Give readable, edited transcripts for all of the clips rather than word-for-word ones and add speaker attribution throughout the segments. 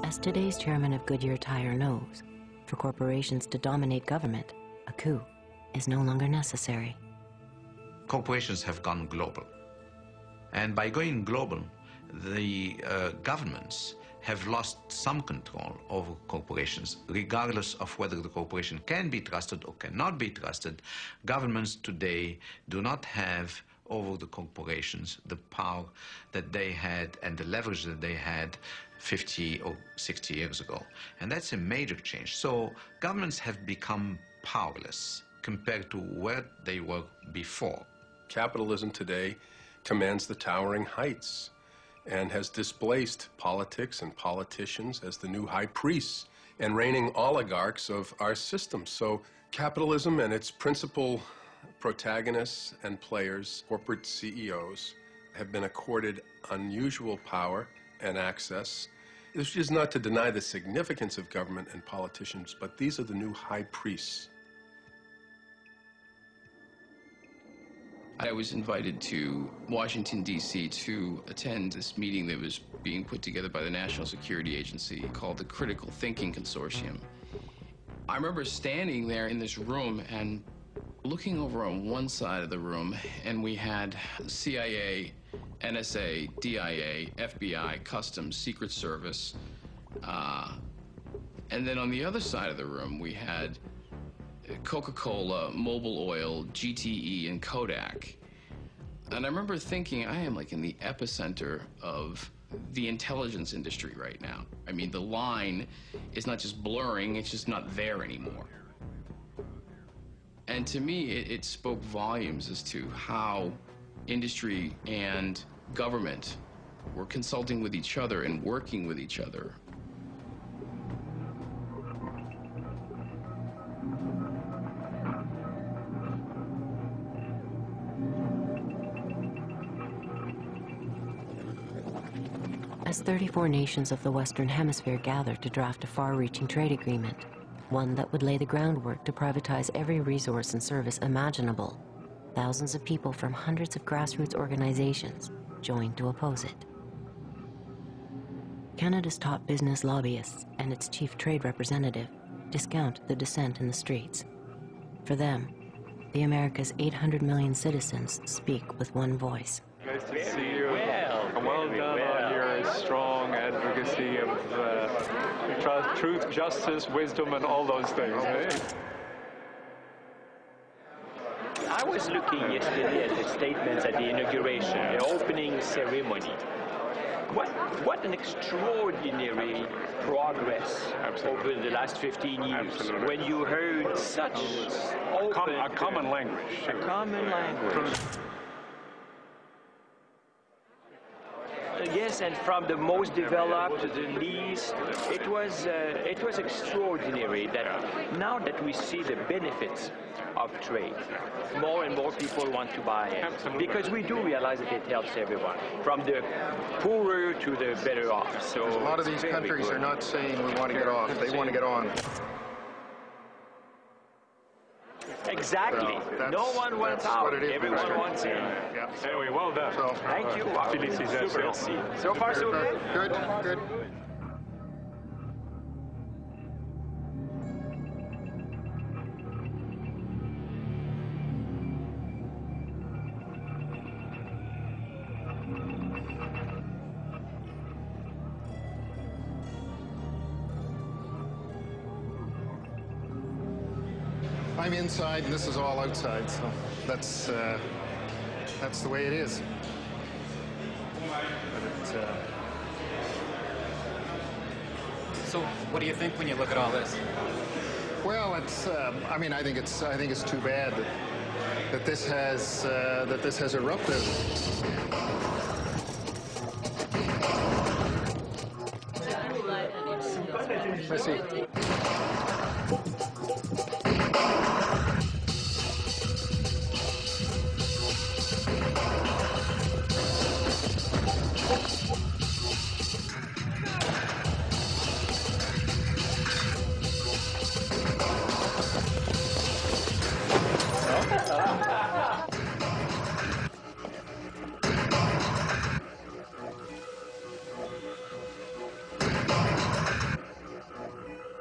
Speaker 1: As today's chairman of Goodyear Tire knows, for corporations to dominate government, a coup is no longer necessary.
Speaker 2: Corporations have gone global. And by going global, the governments have lost some control over corporations. Regardless of whether the corporation can be trusted or cannot be trusted, governments today do not have over the corporations the power that they had and the leverage that they had 50 or 60 years ago. And that's a major change. So governments have become powerless compared to where they were before.
Speaker 3: Capitalism today commands the towering heights and has displaced politics and politicians as the new high priests and reigning oligarchs of our system. So capitalism and its principal protagonists and players, corporate CEOs, have been accorded unusual power and access. This is not to deny the significance of government and politicians, but these are the new high priests.
Speaker 4: I was invited to Washington, D.C. to attend this meeting that was being put together by the National Security Agency called the Critical Thinking Consortium. I remember standing there in this room and looking over on one side of the room, and we had CIA, NSA, DIA, FBI, Customs, Secret Service, and then on the other side of the room we had Coca-Cola, Mobil Oil, GTE, and Kodak. And I remember thinking, I am like in the epicenter of the intelligence industry right now. I mean, the line is not just blurring, it's just not there anymore. And to me, it spoke volumes as to how industry and government were consulting with each other and working with each other.
Speaker 1: As 34 nations of the Western Hemisphere gathered to draft a far-reaching trade agreement, one that would lay the groundwork to privatize every resource and service imaginable, thousands of people from hundreds of grassroots organizations joined to oppose it. Canada's top business lobbyists and its chief trade representative discount the dissent in the streets. For them, the America's 800 million citizens speak with one voice.
Speaker 5: Nice to see you. Well done on your strong advocacy of truth, justice, wisdom, and all those things. Eh?
Speaker 6: I was looking yesterday at the statements at the inauguration, the opening ceremony. What an extraordinary progress over the last 15 years.
Speaker 5: Absolutely.
Speaker 6: When you heard such open...
Speaker 5: A common language.
Speaker 6: A common language. Yes, and from the most developed to the least, it was extraordinary that now that we see the benefits of trade, more and more people want to buy it. Absolutely. Because we do realize that it helps everyone, from the poorer to the better off. So
Speaker 7: a lot of these countries are not saying we want to get off, they want to get on.
Speaker 6: Exactly.
Speaker 7: So
Speaker 6: no one wants out. Everyone wants in.
Speaker 5: Yeah. Anyway, well done.
Speaker 7: So,
Speaker 6: thank you.
Speaker 5: Félicitations.
Speaker 6: So far, so good.
Speaker 7: Good. I'm inside and this is all outside, so that's the way it is. But
Speaker 8: So, what do you think when you look at all this?
Speaker 7: well, it's. I mean, I think it's too bad that this has erupted. Let's see.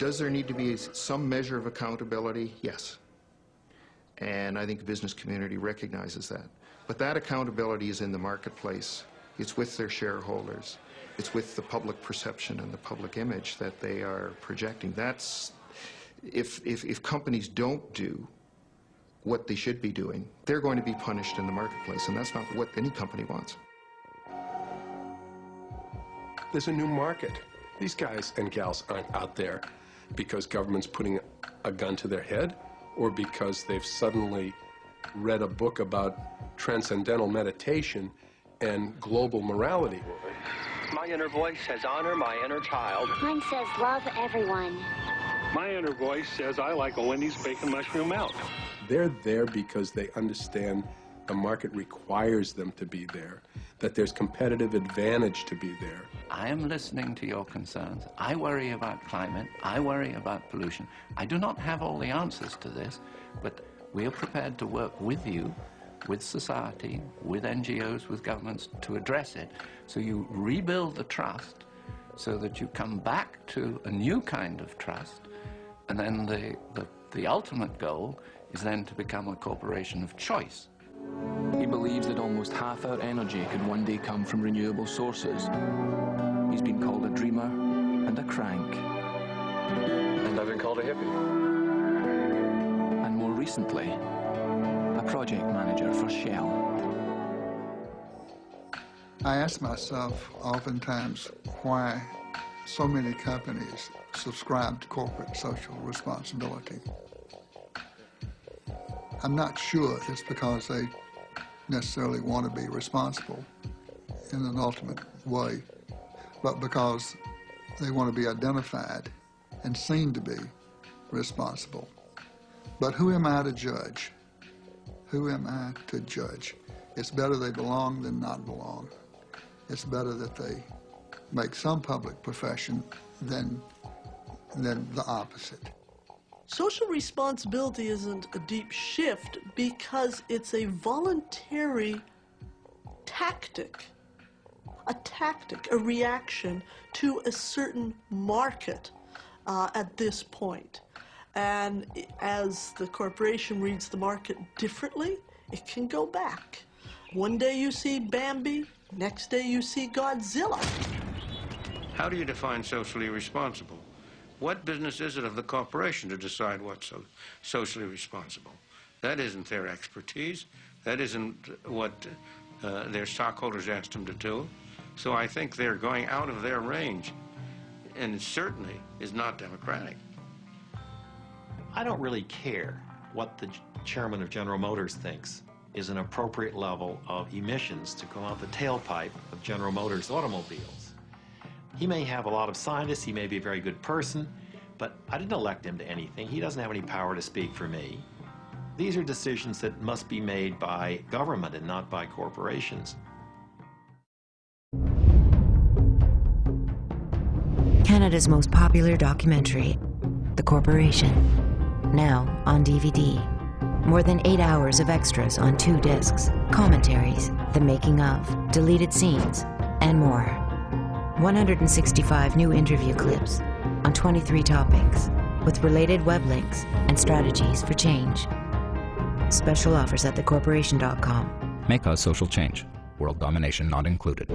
Speaker 7: Does there need to be some measure of accountability? Yes. And I think the business community recognizes that. But that accountability is in the marketplace. It's with their shareholders. It's with the public perception and the public image that they are projecting. That's, if companies don't do what they should be doing, they're going to be punished in the marketplace, and that's not what any company wants.
Speaker 3: There's a new market. These guys and gals aren't out there because government's putting a gun to their head or because they've suddenly read a book about transcendental meditation and global morality.
Speaker 9: My inner voice says honor my inner child.
Speaker 10: Mine says love everyone.
Speaker 11: My inner voice says I like a Wendy's bacon mushroom melt.
Speaker 3: They're there because they understand the market requires them to be there, that there's competitive advantage to be there.
Speaker 12: I am listening to your concerns. I worry about climate. I worry about pollution. I do not have all the answers to this, but we are prepared to work with you, with society, with NGOs, with governments to address it. So you rebuild the trust so that you come back to a new kind of trust, and then the ultimate goal is then to become a corporation of choice.
Speaker 13: He believes that almost half our energy can one day come from renewable sources. He's been called a dreamer and a crank.
Speaker 14: And I've been called a hippie.
Speaker 13: And more recently, a project manager for Shell.
Speaker 15: I ask myself oftentimes why so many companies subscribe to corporate social responsibility. I'm not sure it's because they necessarily want to be responsible in an ultimate way, but because they want to be identified and seen to be responsible. But who am I to judge? Who am I to judge? It's better they belong than not belong. It's better that they make some public profession than the opposite.
Speaker 16: Social responsibility isn't a deep shift because it's a voluntary tactic, a reaction to a certain market at this point. And as the corporation reads the market differently, it can go back. One day you see Bambi, next day you see Godzilla.
Speaker 17: How do you define socially responsible? What business is it of the corporation to decide what's socially responsible? That isn't their expertise. That isn't what their stockholders asked them to do. So I think they're going out of their range, and it certainly is not democratic.
Speaker 14: I don't really care what the chairman of General Motors thinks is an appropriate level of emissions to come out the tailpipe of General Motors automobiles. He may have a lot of scientists, he may be a very good person, but I didn't elect him to anything. He doesn't have any power to speak for me. These are decisions that must be made by government and not by corporations.
Speaker 1: Canada's most popular documentary, The Corporation, now on DVD. More than 8 hours of extras on 2 discs, commentaries, the making of, deleted scenes, and more. 165 new interview clips on 23 topics, with related web links and strategies for change. Special offers at thecorporation.com.
Speaker 18: May cause social change. World domination not included.